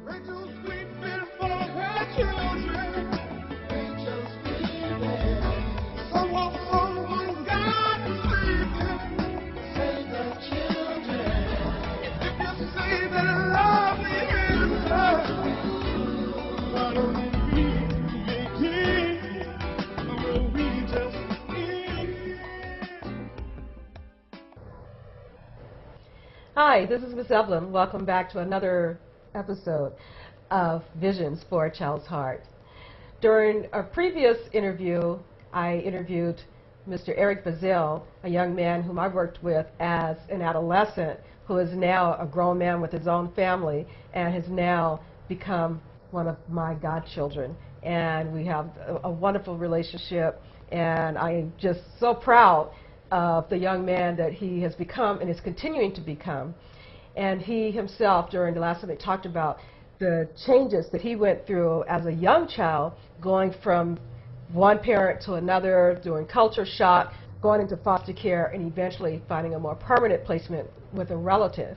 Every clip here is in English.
Rachel's weeping for her children. Rachel's weeping. Someone's got to save them. Save the children. If you say that love is love, why don't we begin? Or will we just end? Hi, this is Miss Evelyn. Welcome back to another episode of Visions for a Child's Heart. During a previous interview, I interviewed Mr. Eric Bazile, a young man whom I worked with as an adolescent, who is now a grown man with his own family and has now become one of my godchildren. And we have a wonderful relationship, and I am just so proud of the young man that he has become and is continuing to become. And he himself, during the last time, talked about the changes that he went through as a young child, going from one parent to another, doing culture shock, going into foster care, and eventually finding a more permanent placement with a relative.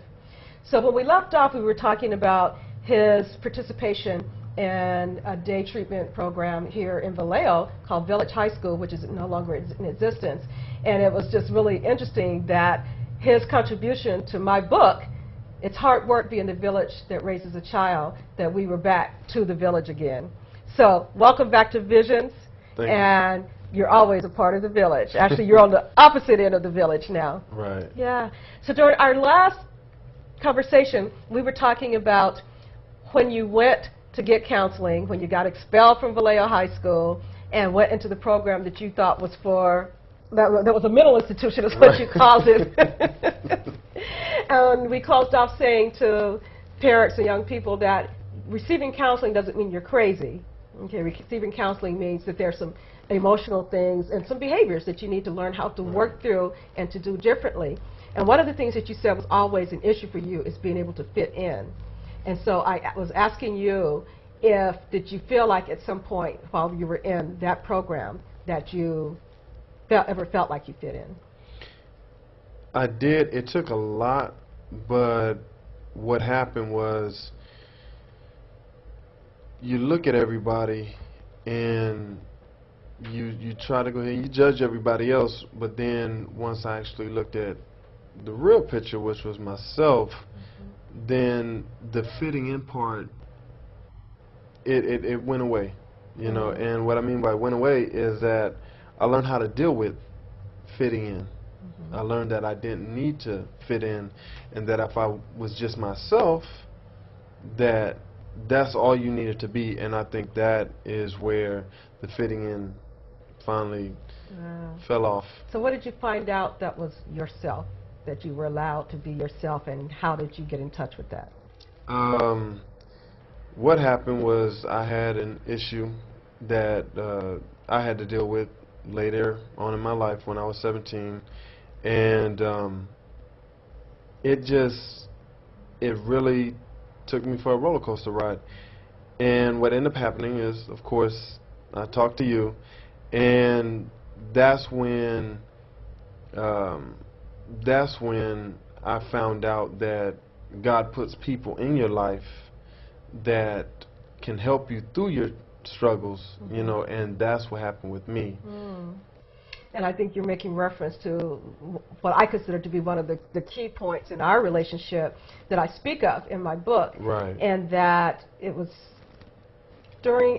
So when we left off, we were talking about his participation in a day treatment program here in Vallejo called Village High School, which is no longer in existence. And it was just really interesting that his contribution to my book, It's Hard Work Being the Village That Raises a Child, that we were back to the village again. So welcome back to Visions. Thank you. And you're always a part of the village. Actually, you're on the opposite end of the village now. Right. Yeah. So during our last conversation, we were talking about when you went to get counseling, when you got expelled from Vallejo High School and went into the program that you thought was for, that was a mental institution is what you called it. And we closed off saying to parents and young people that receiving counseling doesn't mean you're crazy. Okay, receiving counseling means that there's some emotional things and some behaviors that you need to learn how to work through and to do differently. And one of the things that you said was always an issue for you is being able to fit in. And so I was asking you did you feel like at some point while you were in that program that you ever felt like you fit in? I did. It took a lot, but what happened was you look at everybody and you try to go ahead and you judge everybody else, but then once I actually looked at the real picture, which was myself, then the fitting in part, it went away, you know. And what I mean by went away is that I learned how to deal with fitting in. I learned that I didn't need to fit in, and that if I was just myself, that's all you needed to be. And I think that is where the fitting in finally fell off. So what did you find out that was yourself, that you were allowed to be yourself, and how did you get in touch with that? What happened was I had an issue that I had to deal with later on in my life when I was 17, and it really took me for a roller coaster ride. And what ended up happening is, of course, I talked to you, and that's when I found out that God puts people in your life that can help you through your struggles, you know, and that's what happened with me. And I think you're making reference to what I consider to be one of the key points in our relationship that I speak of in my book. Right. And that it was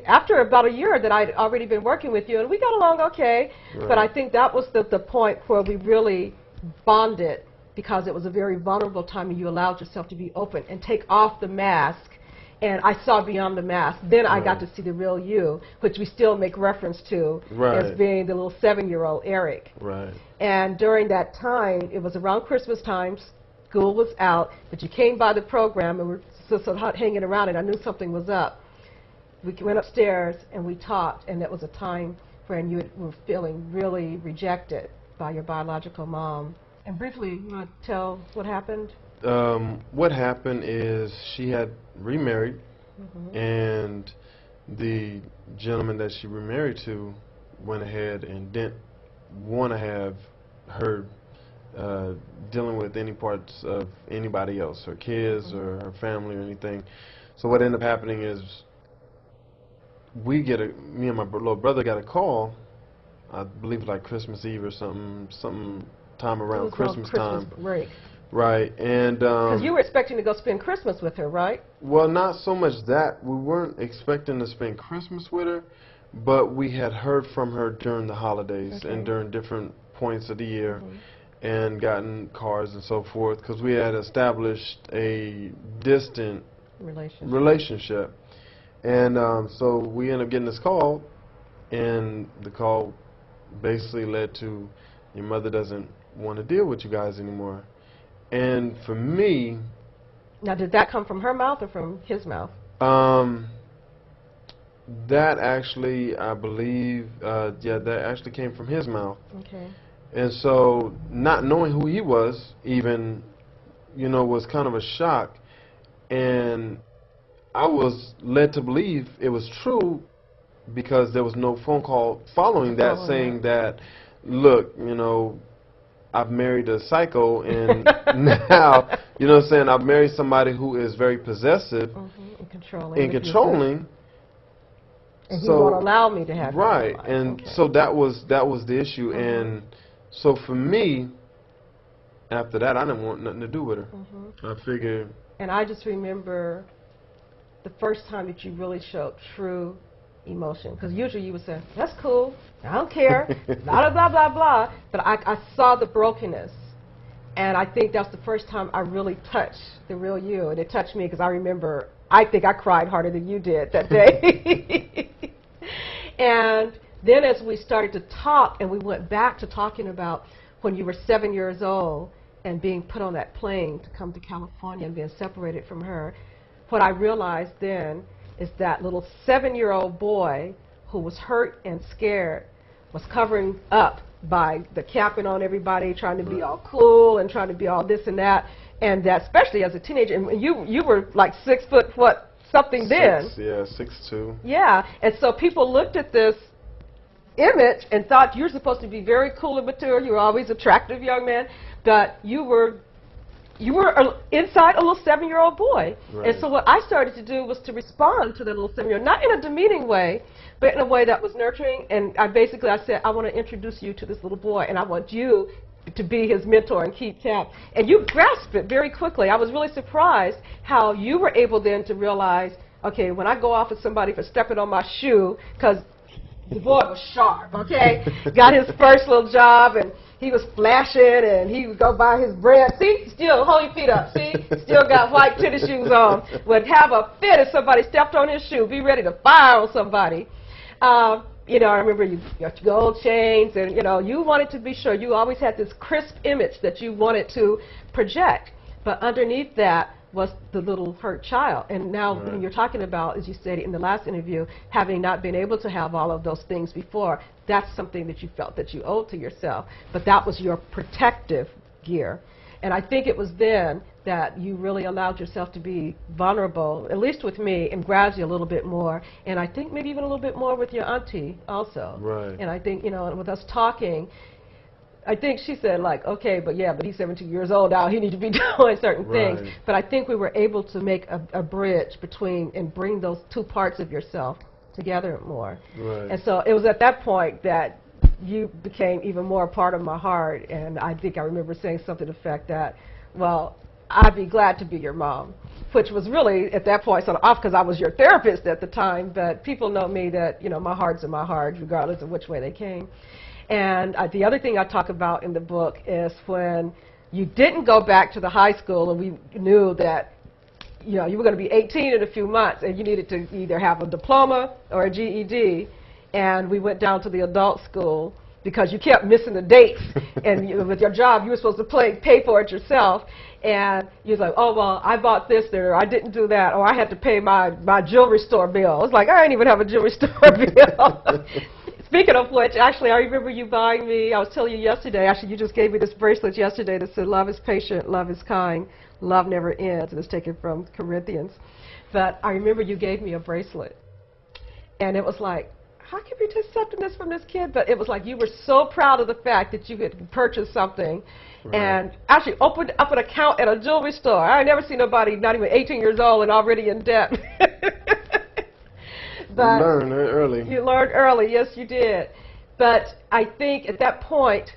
after about a year that I'd already been working with you, and we got along okay, Right. but I think that was the point where we really bonded, because it was a very vulnerable time and you allowed yourself to be open and take off the mask. And I saw beyond the mask. Then I got to see the real you, which we still make reference to as being the little 7-year-old Eric. Right. And during that time, it was around Christmas time, school was out, but you came by the program and we were sort of hanging around, and I knew something was up. We went upstairs and we talked, and that was a time when you were feeling really rejected by your biological mom. And briefly, you want to tell what happened? What happened is she had remarried, and the gentleman that she remarried to went ahead and didn't want to have her dealing with any parts of anybody else, her kids or her family or anything. So what ended up happening is me and my little brother got a call, I believe like Christmas Eve or something time around It was Christmas Christmas time. break. Right, and Because you were expecting to go spend Christmas with her, right? well, not so much that. We weren't expecting to spend Christmas with her, but we had heard from her during the holidays Okay. and during different points of the year, Mhm. and gotten cards and so forth, because we had established a distant relationship. And so we ended up getting this call, and the call basically led to, your mother doesn't want to deal with you guys anymore. And for me, Now, did that come from her mouth or from his mouth? that actually, I believe, yeah, that actually came from his mouth. Okay. And so, not knowing who he was, even, was kind of a shock. And I was led to believe it was true because there was no phone call following that saying that, look, I've married a psycho, and now, what I'm saying, I've married somebody who is very possessive And controlling. and controlling. And he So, won't allow me to have right, that. and so that was the issue, and so for me, after that, I didn't want nothing to do with her. I figured. And I just remember the first time that you really showed true emotion, because usually you would say, "That's cool, I don't care," blah blah blah blah. But I saw the brokenness, and I think that's the first time I really touched the real you, and it touched me because I remember. I think I cried harder than you did that day. And then as we started to talk, and we went back to talking about when you were 7 years old and being put on that plane to come to California and being separated from her, what I realized then is that little 7-year-old boy who was hurt and scared was covering up by the capping on everybody, trying to be all cool and trying to be all this and that. And that, especially as a teenager, and you were like 6 foot what something then. Yeah, 6'2". Yeah, and so people looked at this image and thought you're supposed to be very cool and mature. You were always attractive young man, but you were inside a little 7-year-old boy. Right. And so what I started to do was to respond to the little 7-year-old, not in a demeaning way, but in a way that was nurturing. And I said, I want to introduce you to this little boy, and I want you to be his mentor and keep tab. And you grasped it very quickly. I was really surprised how you were able then to realize, okay, when I go off with somebody for stepping on my shoe, because the boy was sharp, okay? Got his first little job, and he was flashing, and he would go buy his bread. See, still, hold your feet up, see? Still got white tennis shoes on. Would have a fit if somebody stepped on his shoe, be ready to fire on somebody. I remember you got your gold chains, and, you wanted to be sure. You always had this crisp image that you wanted to project. But underneath that was the little hurt child. And now when you're talking about, as you stated in the last interview, having not been able to have all of those things before, that's something that you felt that you owed to yourself. But that was your protective gear. And I think it was then that you really allowed yourself to be vulnerable, at least with me, and gradually a little bit more. And I think maybe even a little bit more with your auntie also. Right. And I think, with us talking, I think she said, like, okay, but he's 17 years old now. He needs to be doing certain things. But I think we were able to make a bridge between and bring those two parts of yourself together more. Right. And so it was at that point that you became even more a part of my heart. And I think I remember saying something to the effect that, well, I'd be glad to be your mom, which was really at that point sort of off because I was your therapist at the time. But people know me that, my heart's in my heart, regardless of which way they came. And the other thing I talk about in the book is when you didn't go back to the high school, and we knew that you were going to be 18 in a few months, and you needed to either have a diploma or a GED. And we went down to the adult school because you kept missing the dates. And with your job, you were supposed to pay for it yourself. And you was like, oh, well, I bought this there, or I didn't do that, or I had to pay my jewelry store bill. I was like, I didn't even have a jewelry store bill. Speaking of which, actually, I remember you buying me, I was telling you yesterday, actually, you just gave me this bracelet yesterday that said, love is patient, love is kind, love never ends, and it's taken from Corinthians. But I remember you gave me a bracelet, and it was like, how can you be accepting this from this kid? But it was like you were so proud of the fact that you had purchased something and actually opened up an account at a jewelry store. I never seen nobody not even 18 years old and already in debt. But you learned early. You learned early, yes you did. But I think at that point,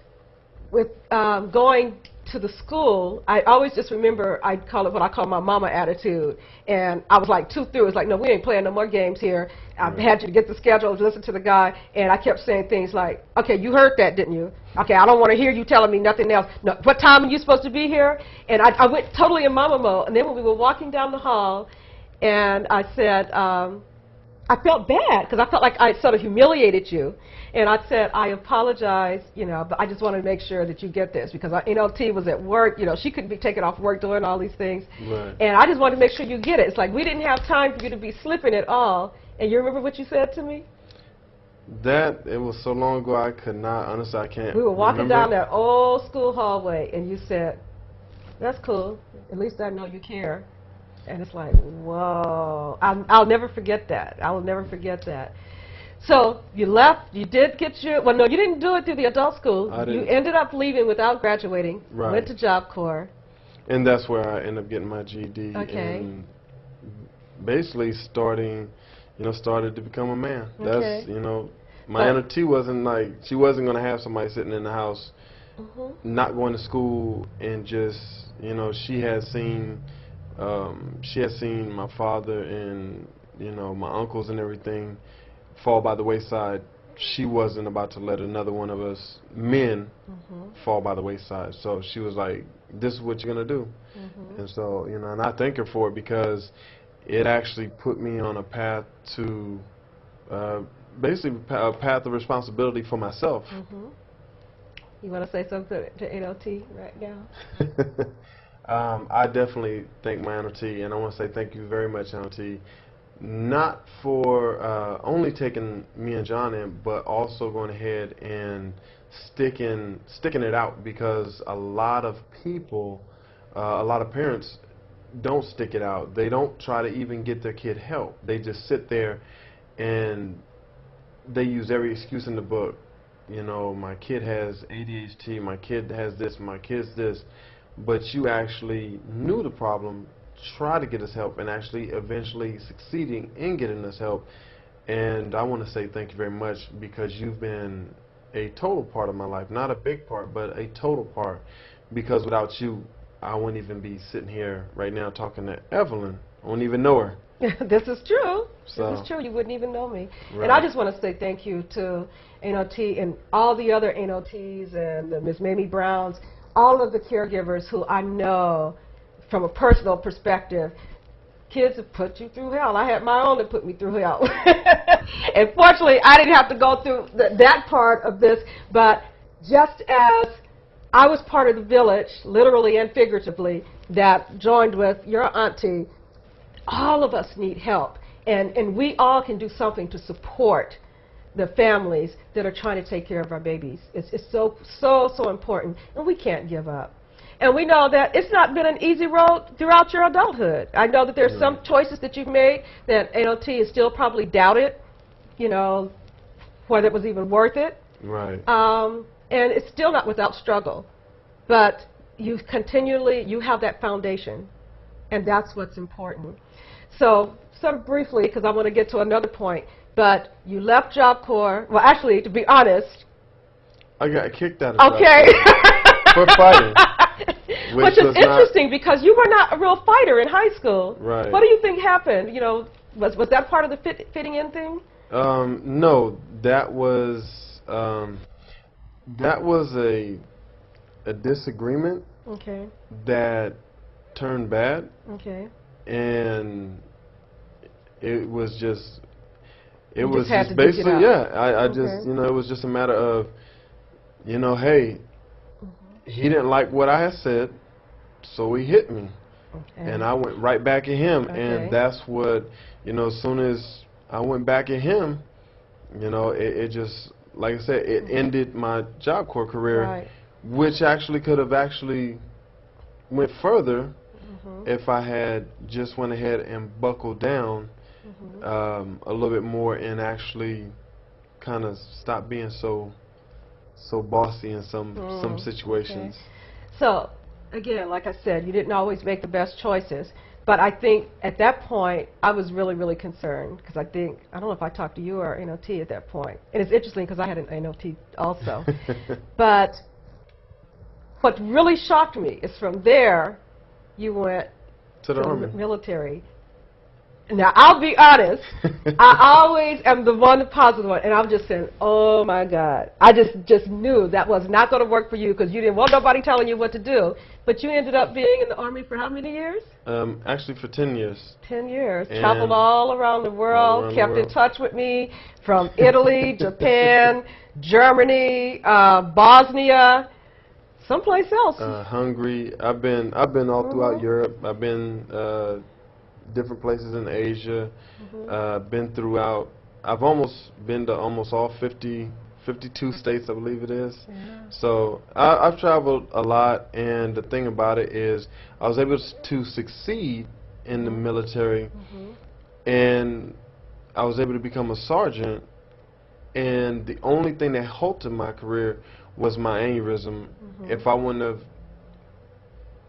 with going to the school, I always just remember, I'd call it what I call my mama attitude. And I was like 2 through. It's like, no, we ain't playing no more games here. I had you to get the schedule, listen to the guy, and I kept saying things like, okay, you heard that, didn't you? Okay, I don't want to hear you telling me nothing else. No, what time are you supposed to be here? And I went totally in mama mode. And then when we were walking down the hall, and I said, I felt bad because I felt like I sort of humiliated you. And I said, I apologize, you know, but I just wanted to make sure that you get this because our NLT was at work. You know, she couldn't be taken off work doing all these things. Right. And I just wanted to make sure you get it. It's like we didn't have time for you to be slipping at all. And you remember what you said to me? That, it was so long ago I could not, honestly, I can't We were walking remember. down that old school hallway, and you said, that's cool. At least I know you care. And it's like, whoa. I'll never forget that. I will never forget that. So you left, you did get your, well, no, you didn't do it through the adult school. I didn't. You ended up leaving without graduating, Right. went to Job Corps. And that's where I ended up getting my GED. Okay. And basically started to become a man. Okay. That's, you know, my NLT wasn't like, she wasn't going to have somebody sitting in the house not going to school and just, you know, she had seen my father and, you know, my uncles and everything fall by the wayside. She wasn't about to let another one of us men fall by the wayside. So she was like, this is what you're going to do. And so, you know, and I thank her for it because it actually put me on a path to, basically a path of responsibility for myself. You want to say something to NLT right now? I definitely thank my NLT, and I want to say thank you very much, NLT, not for only taking me and John in, but also going ahead and sticking it out, because a lot of people, a lot of parents don't stick it out. They don't try to even get their kid help. They just sit there and they use every excuse in the book. You know, my kid has ADHD, my kid has this, my kid's this. But you actually knew the problem, tried to get us help, and actually eventually succeeding in getting us help. And I want to say thank you very much, because you've been a total part of my life. Not a big part, but a total part. Because without you, I wouldn't even be sitting here right now talking to Evelyn. I wouldn't even know her. This is true. So, this is true. You wouldn't even know me. Right. And I just want to say thank you to NLT and all the other NLTs and the Ms. Mamie Browns, all of the caregivers who I know from a personal perspective. Kids have put you through hell. I had my own that put me through hell. And fortunately, I didn't have to go through that part of this, but just as I was part of the village, literally and figuratively, that joined with your auntie, all of us need help. And we all can do something to support the families that are trying to take care of our babies. It's so important, and we can't give up. And we know that it's not been an easy road throughout your adulthood. I know that there's some choices that you've made that NLT is still probably doubted, you know, whether it was even worth it. right. And it's still not without struggle. But you have that foundation, and that's what's important. So sort of briefly, because I want to get to another point, but you left Job Corps. Well, actually, to be honest, I got kicked out of okay. for fighting. Which is interesting because you were not a real fighter in high school. Right. What do you think happened? You know, was that part of the fitting in thing? No, that was a disagreement. Okay. That turned bad. Okay. And it was just had to basically, dig it out. I just, you know, it was just a matter of, you know, hey, he didn't like what I had said, so he hit me. Okay. And I went right back at him, Okay. and that's what, you know, as soon as I went back at him, you know, it just, like I said, it ended my Job Corps career, Right. which actually could have actually went further if I had just went ahead and buckled down a little bit more and actually kind of stop being so bossy in some situations. Okay. So, again, like I said, you didn't always make the best choices. But I think at that point, I was really, really concerned because I don't know if I talked to you or NOT at that point. And it's interesting because I had an NOT also. But what really shocked me is from there, you went To the to Army. military. Now, I'll be honest, I always am the one, the positive one, and I'm just saying, oh my God. I just knew that was not going to work for you because you didn't want nobody telling you what to do. But you ended up being in the Army for how many years? Actually for 10 years. 10 years. And Traveled all around the world, around the kept in world. touch with me from Italy, Japan, Germany, Bosnia, someplace else. Hungary. I've been all throughout Mhm. Europe. I've been different places in Asia. Been throughout. I've almost been to almost all 52 states, I believe it is. Yeah. So I've traveled a lot, and the thing about it is I was able to succeed in the military, and I was able to become a sergeant, and the only thing that halted my career was my aneurysm. If I wouldn't have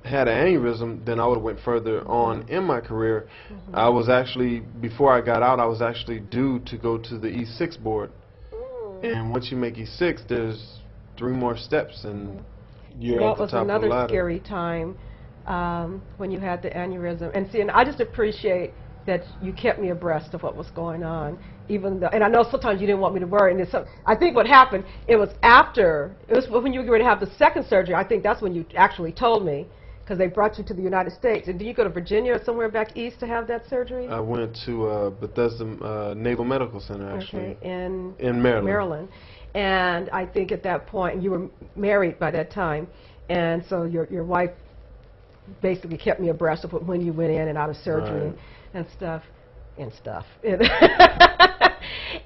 had an aneurysm, then I would have went further on in my career. I was actually, before I got out, I was actually due to go to the E6 board. And once you make E6, there's 3 more steps, and you're That at the was top of the another ladder. scary time when you had the aneurysm. And see, and I just appreciate that you kept me abreast of what was going on, even though, and I know sometimes you didn't want me to worry. And it's I think what happened, it was when you were going to have the second surgery. I think that's when you actually told me, because they brought you to the United States. And did you go to Virginia or somewhere back east to have that surgery? I went to Bethesda Naval Medical Center, actually, Okay, in Maryland. And I think at that point, and you were married by that time, and so your wife basically kept me abreast of when you went in and out of surgery and stuff.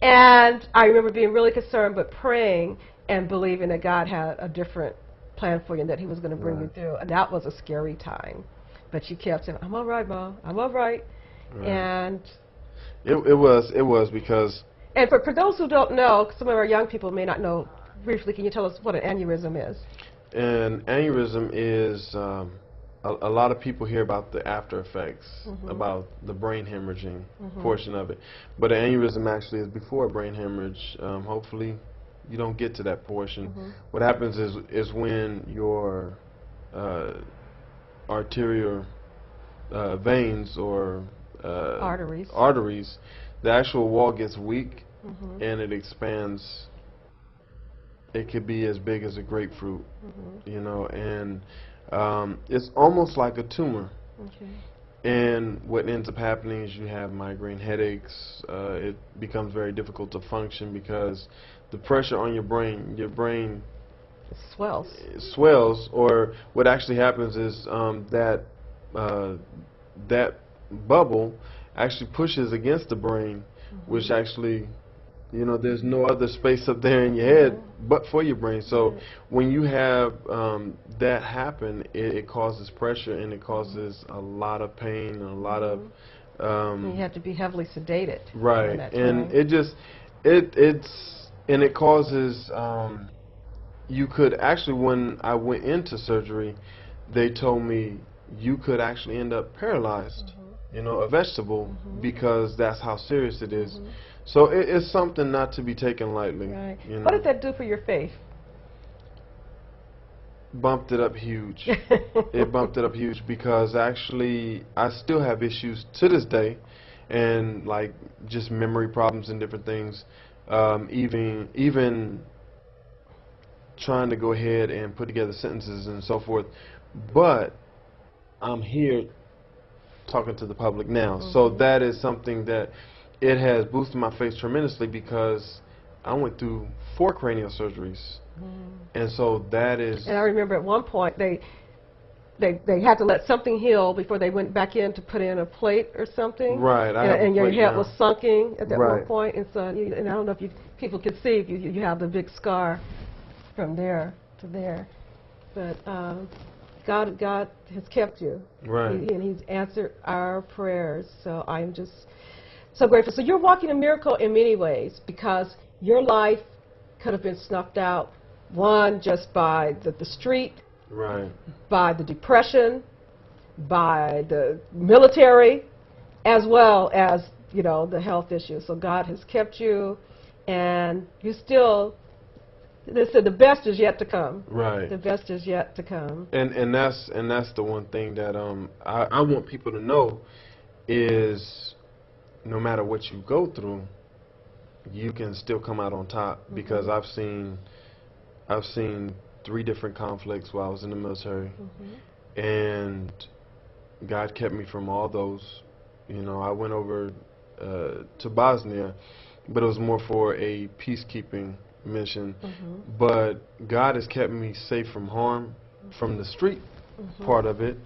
And I remember being really concerned, but praying and believing that God had a different plan for you and that He was going to bring you through. And that was a scary time. But you kept saying, "I'm all right, Mom. I'm all right." And it was because. And for those who don't know, some of our young people may not know. Briefly, can you tell us what an aneurysm is? An aneurysm is a lot of people hear about the after effects, about the brain hemorrhaging portion of it. But an aneurysm actually is before a brain hemorrhage. Hopefully, you don't get to that portion. What happens is when your arterial veins or arteries, the actual wall gets weak and it expands. It could be as big as a grapefruit, you know, and it's almost like a tumor. And what ends up happening is you have migraine headaches. It becomes very difficult to function because the pressure on your brain swells, or what actually happens is that bubble actually pushes against the brain, which actually, you know, there's no other space up there in your head but for your brain. So when you have that happen, it causes pressure and it causes a lot of pain and a lot of you have to be heavily sedated. Right, and it causes you could actually, when I went into surgery, they told me you could actually end up paralyzed, you know, a vegetable, because that's how serious it is. So it's something not to be taken lightly. You know. What did that do for your faith? Bumped it up huge. It bumped it up huge because actually I still have issues to this day, and like just memory problems and different things. Even trying to go ahead and put together sentences and so forth. But I'm here talking to the public now. So that is something that it has boosted my faith tremendously, because I went through 4 cranial surgeries. And so that is... And I remember at one point they had to let something heal before they went back in to put in a plate or something. Right. And your head was sunken at that one Right. point. And so, and I don't know if people could see if you have the big scar from there to there. But God has kept you. Right. And He's answered our prayers. So I'm just so grateful. So you're walking a miracle in many ways, because your life could have been snuffed out, one, just by the street, Right. by the depression, by the military, as well as, you know, the health issues. So God has kept you, and you still, they said the best is yet to come. Right. The best is yet to come. And that's the one thing that I want people to know is no matter what you go through, you can still come out on top. Because I've seen 3 different conflicts while I was in the military, and God kept me from all those. You know, I went over to Bosnia, but it was more for a peacekeeping mission. But God has kept me safe from harm, from the street part of it.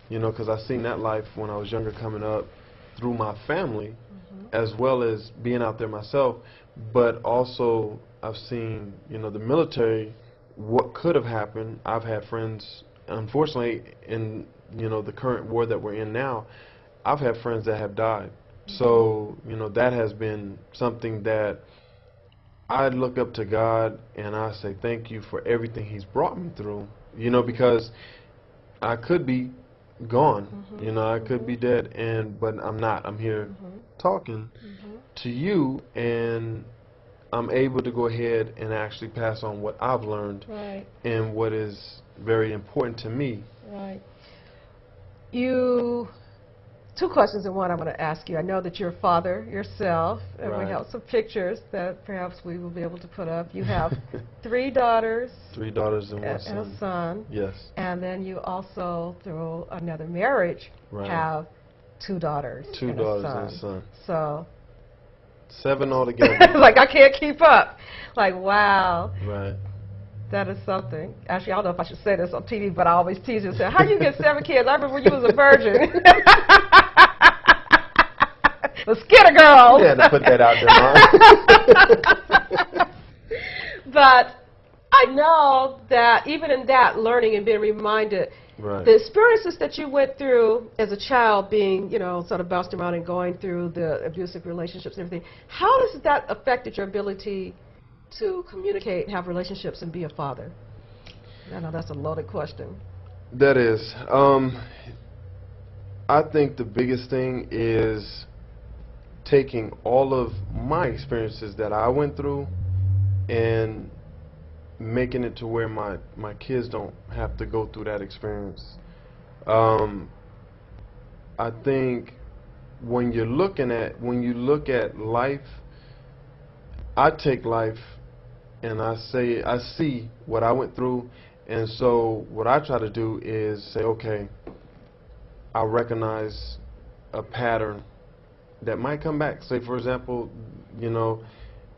You know, because I seen that life when I was younger coming up through my family, as well as being out there myself. But also I've seen, you know, the military, what could have happened. I've had friends, unfortunately, in, you know, the current war that we're in now, I've had friends that have died. So, you know, that has been something that I look up to God, and I say thank you for everything He's brought me through. You know, because I could be gone. You know, I could be dead, but I'm not. I'm here talking to you, and I'm able to go ahead and actually pass on what I've learned Right. and what is very important to me. Right. You, 2 questions in one I'm going to ask you. I know that you're a father yourself, and we Right. have some pictures that perhaps we will be able to put up. You have 3 daughters 3 daughters and 1 and son. a son. Yes. And then you also, through another marriage, Right. have 2 daughters 2 and daughters a son. and a son. So, 7 altogether. like, I can't keep up. Like, wow. Right. That is something. Actually, I don't know if I should say this on TV, but I always tease you and say, how do you get 7 kids? I remember when you was a virgin. The Skitter girls. You had to put that out there, Mom. But I know that even in that, learning and being reminded, Right. the experiences that you went through as a child, being, you know, sort of bouncing around and going through the abusive relationships and everything, how has that affected your ability to communicate, have relationships, and be a father? I know that's a loaded question. That is. I think the biggest thing is taking all of my experiences that I went through and making it to where my kids don't have to go through that experience. I think when you look at life, I take life and I see what I went through, and so what I try to do is say, okay, I recognize a pattern that might come back. Say, for example, you know,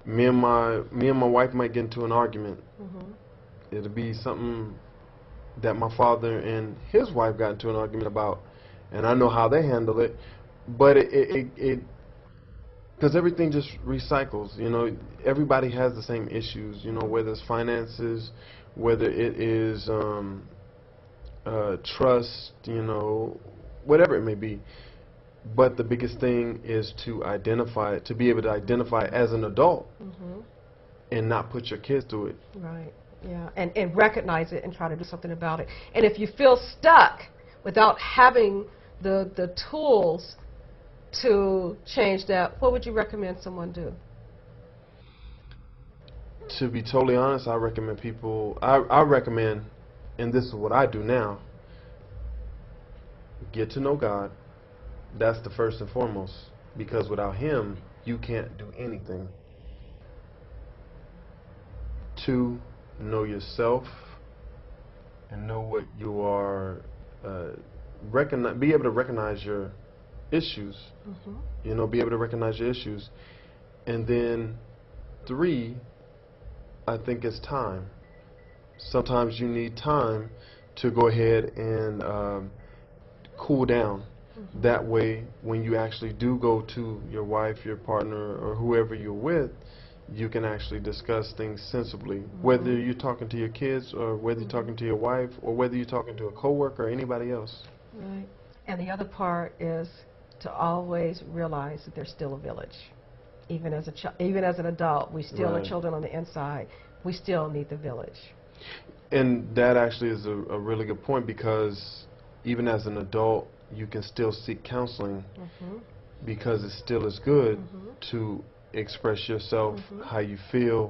me and my wife might get into an argument. It'll be something that my father and his wife got into an argument about, and I know how they handle it. But because everything just recycles. You know, everybody has the same issues. You know, whether it's finances, whether it is trust. You know, whatever it may be. But the biggest thing is to identify it, to be able to identify it as an adult, and not put your kids through it. Right. Yeah. And recognize it and try to do something about it. And if you feel stuck without having the tools to change that, what would you recommend someone do? To be totally honest, I recommend people, I recommend, and this is what I do now, get to know God. That's the first and foremost, because without Him, you can't do anything. 2, know yourself and know what you are, be able to recognize your issues. You know, be able to recognize your issues. And then 3, I think it's time. Sometimes you need time to go ahead and cool down. That way, when you actually do go to your wife, your partner, or whoever you're with, you can actually discuss things sensibly. Whether you're talking to your kids, or whether you're talking to your wife, or whether you're talking to a coworker or anybody else. Right. And the other part is to always realize that there's still a village. Even as even as an adult, we still are Right. children on the inside. We still need the village. And that actually is a really good point, because even as an adult, you can still seek counseling, Mm-hmm. because it still is good Mm-hmm. to express yourself, Mm-hmm. how you feel,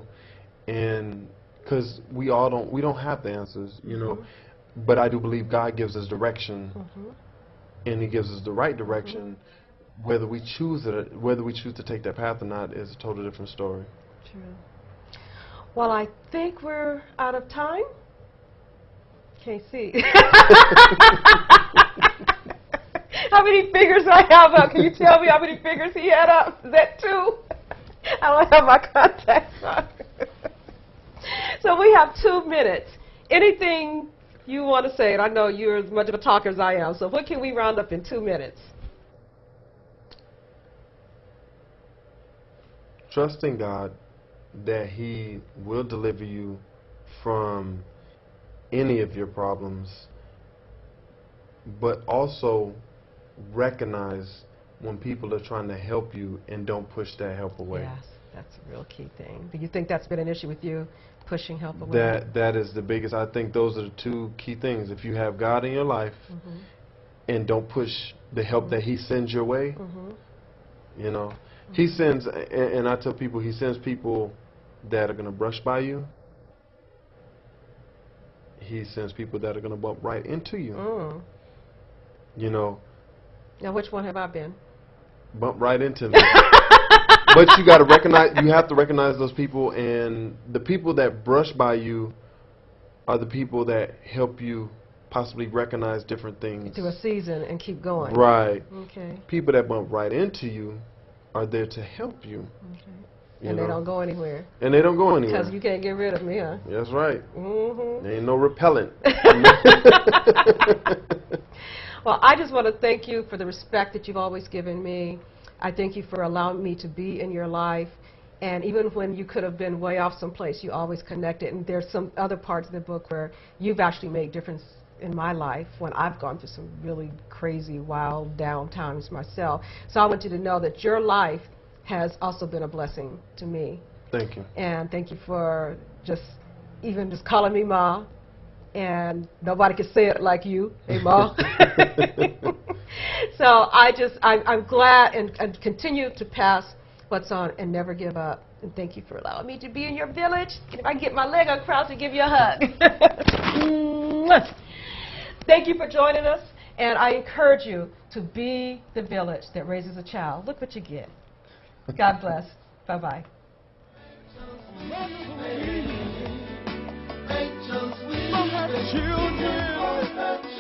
and because we don't have the answers, you know, Mm-hmm. but I do believe God gives us direction, Mm-hmm. and He gives us the right Mm-hmm. direction. Whether we choose to take that path or not is a totally different story. True. Well, I think we're out of time. Can't see. How many fingers do I have up? Can you tell me how many fingers he had up? Is that 2? I don't have my contacts on. So we have 2 minutes. Anything you want to say? And I know you're as much of a talker as I am. So what can we round up in 2 minutes? Trusting God that He will deliver you from any of your problems, but also recognize when people are trying to help you and don't push that help away. Yes, that's a real key thing. Do you think that's been an issue with you, pushing help away? That is the biggest. I think those are the 2 key things. If you have God in your life Mm-hmm. and don't push the help that He sends your way, Mm-hmm. you know, He sends, and I tell people, He sends people that are going to brush by you. He sends people that are going to bump right into you. Mm. You know, Now, which one have I been? bump right into me. But you got to recognize, you have to recognize those people, and the people that brush by you are the people that help you possibly recognize different things. Through a season and keep going. Right. Okay. People that bump right into you are there to help you. Okay. You And know? they don't go anywhere. And they don't go anywhere. Because you can't get rid of me, huh? That's right. Mm-hmm. There ain't no repellent. Well, I just want to thank you for the respect that you've always given me. I thank you for allowing me to be in your life. And even when you could have been way off someplace, you always connected. And there's some other parts of the book where you've actually made difference in my life when I've gone through some really crazy, wild, down times myself. So I want you to know that your life has also been a blessing to me. Thank you. And thank you for even just calling me Ma. And nobody can say it like you, hey Ma. So I'm glad and continue to pass what's on and never give up. And thank you for allowing me to be in your village. And if I get my leg across to give you a hug. Mwah. Thank you for joining us. And I encourage you to be the village that raises a child. Look what you get. God bless. Bye-bye. Children.